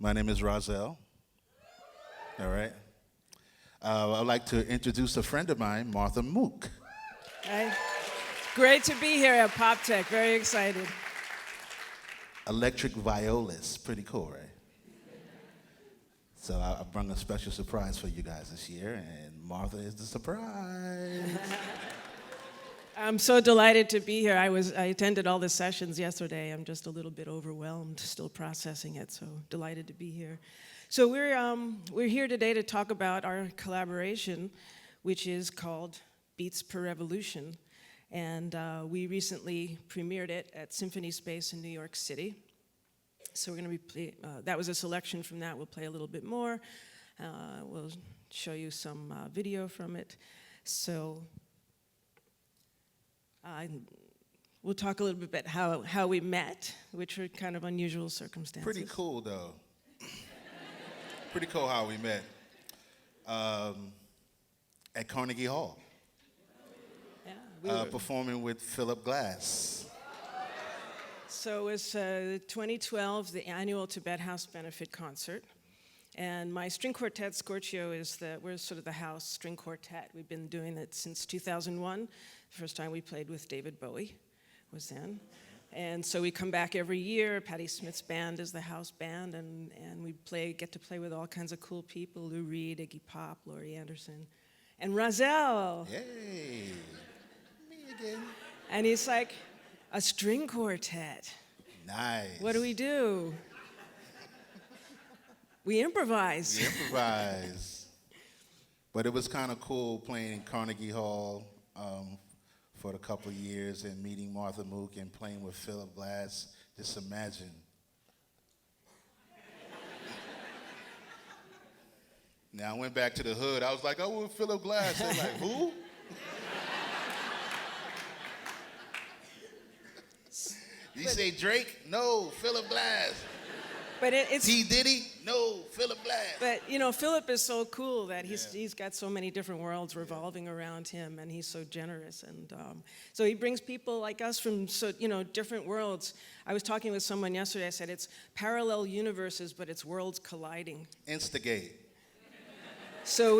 My name is Rahzel. All right. I'd like to introduce a friend of mine, Martha Mooke. Hey. Great to be here at Poptech. Very excited. Electric violist. Pretty cool, right? So I brought a special surprise for you guys this year, and Martha is the surprise. I'm so delighted to be here. I attended all the sessions yesterday. I'm just a little bit overwhelmed, still processing it, so delighted to be here. So we're here today to talk about our collaboration, which is called Beats Per Revolution. And we recently premiered it at Symphony Space in New York City. So we're going to be, that was a selection from that. We'll play a little bit more. We'll show you some video from it. So we'll talk a little bit about how we met, which were kind of unusual circumstances. Pretty cool, though. Pretty cool how we met. At Carnegie Hall. Yeah, we were Performing with Philip Glass. So it was 2012, the annual Tibet House benefit concert. And my string quartet, Scorchio, we're sort of the house string quartet. We've been doing it since 2001. The first time we played with David Bowie was then. And so we come back every year. Patti Smith's band is the house band, and we get to play with all kinds of cool people: Lou Reed, Iggy Pop, Laurie Anderson, and Rahzel. Hey, me again. And he's like, a string quartet. Nice. What do? We improvise. We improvise. But it was kind of cool playing in Carnegie Hall for a couple of years and meeting Martha Mooke and playing with Philip Glass. Just imagine. Now, I went back to the hood. I was like, oh, with Philip Glass. They're like, who? Did you say Drake? No, Philip Glass. But it's T. Diddy? No, Philip Glass. But Philip is so cool that he's got so many different worlds revolving around him, and he's so generous, and so he brings people like us from different worlds. I was talking with someone yesterday. I said it's parallel universes, but it's worlds colliding. Instigate. So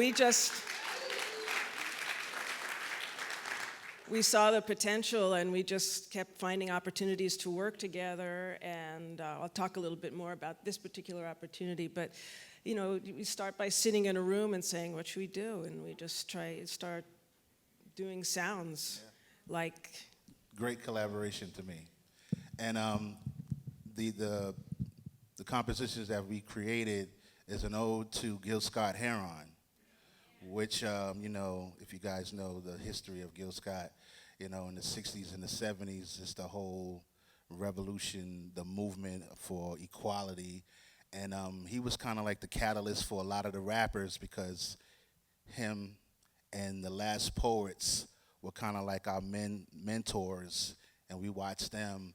we saw the potential, and we just kept finding opportunities to work together, and I'll talk a little bit more about this particular opportunity, but we start by sitting in a room and saying, what should we do? And we just start doing sounds like... Great collaboration to me. And the compositions that we created is an ode to Gil Scott-Heron, which, if you guys know the history of Gil Scott, in the 60s and the 70s, it's the whole revolution, the movement for equality. And he was kind of like the catalyst for a lot of the rappers, because him and the Last Poets were kind of like our mentors, and we watched them,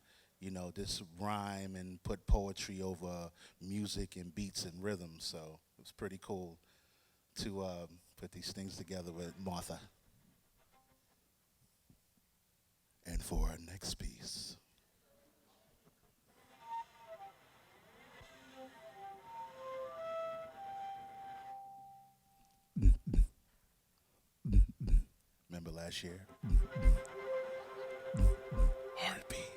just rhyme and put poetry over music and beats and rhythm. So it was pretty cool to put these things together with Martha. And for our next piece. Remember last year? Heartbeat.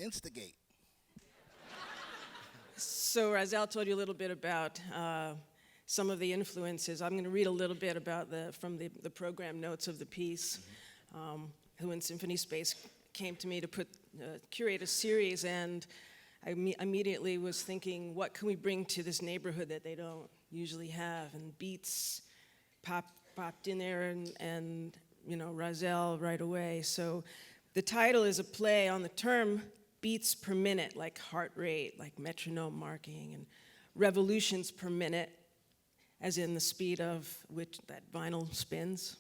Instigate. So Rahzel told you a little bit about some of the influences. I'm going to read a little bit about from the program notes of the piece. Who in Symphony Space came to me to curate a series, and I immediately was thinking, what can we bring to this neighborhood that they don't usually have? And beats popped in there, and Rahzel right away. So the title is a play on the term beats per minute, like heart rate, like metronome marking, and revolutions per minute, as in the speed of which that vinyl spins.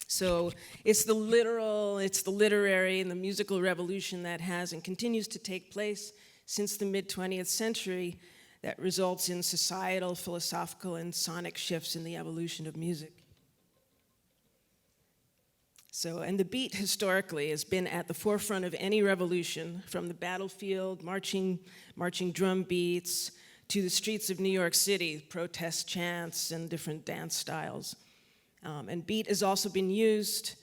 So it's the literary, and the musical revolution that has and continues to take place since the mid-20th century that results in societal, philosophical, and sonic shifts in the evolution of music. So, and the beat historically has been at the forefront of any revolution, from the battlefield, marching drum beats, to the streets of New York City, protest chants and different dance styles. And beat has also been used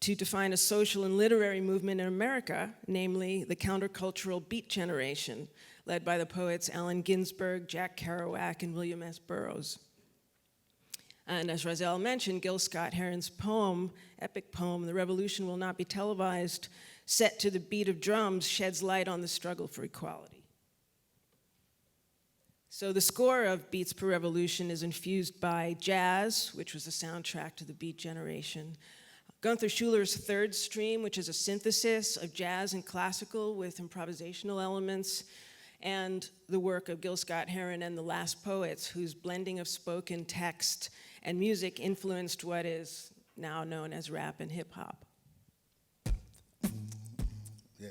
to define a social and literary movement in America, namely the countercultural beat generation, led by the poets Allen Ginsberg, Jack Kerouac, and William S. Burroughs. And as Rahzel mentioned, Gil Scott-Heron's poem, epic poem, "The Revolution Will Not Be Televised," set to the beat of drums, sheds light on the struggle for equality. So the score of Beats Per Revolution is infused by jazz, which was the soundtrack to the beat generation, Gunther Schuler's third stream, which is a synthesis of jazz and classical with improvisational elements, and the work of Gil Scott-Heron and the Last Poets, whose blending of spoken text and music influenced what is now known as rap and hip hop. Yeah.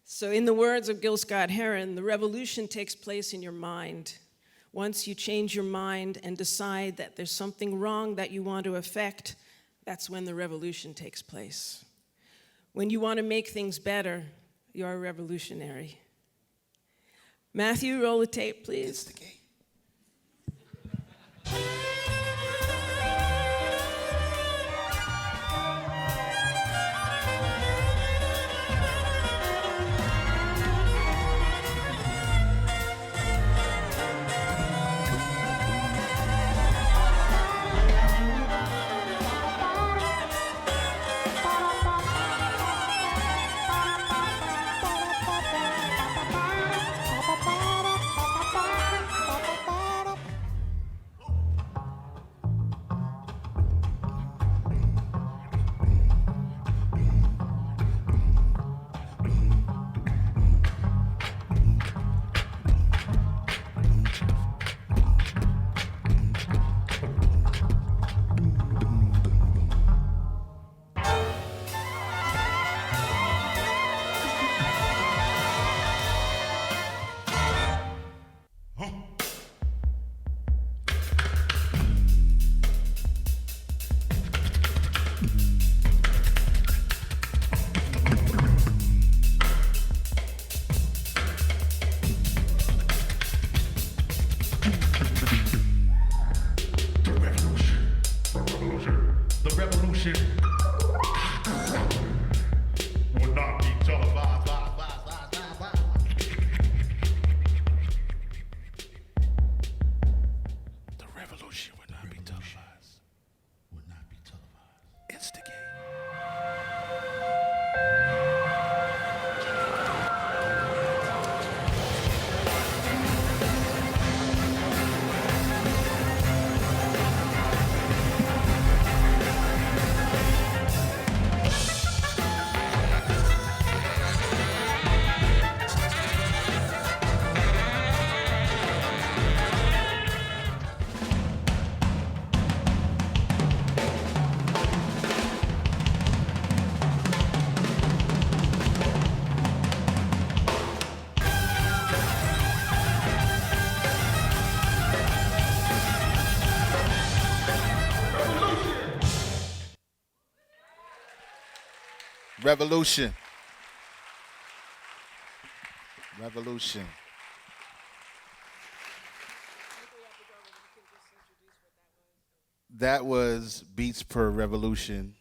So in the words of Gil Scott-Heron, the revolution takes place in your mind. Once you change your mind and decide that there's something wrong that you want to affect, that's when the revolution takes place. When you want to make things better, you're a revolutionary. Matthew, roll the tape, please. Instigate. Revolution. Revolution. That was Beats Per Revolution,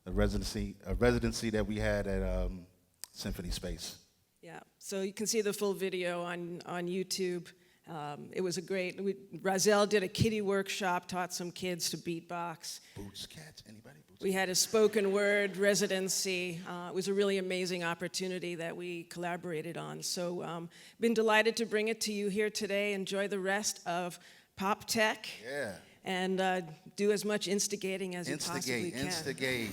a residency that we had at Symphony Space. Yeah, so you can see the full video on YouTube. It was a great, Rahzel did a kiddie workshop, taught some kids to beatbox. Boots, cats, anybody? Boots? We had a spoken word residency. It was a really amazing opportunity that we collaborated on. So been delighted to bring it to you here today. Enjoy the rest of Poptech. Yeah. And do as much instigating as you possibly can. Instigate.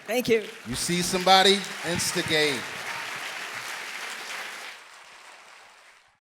Thank you. You see somebody, instigate.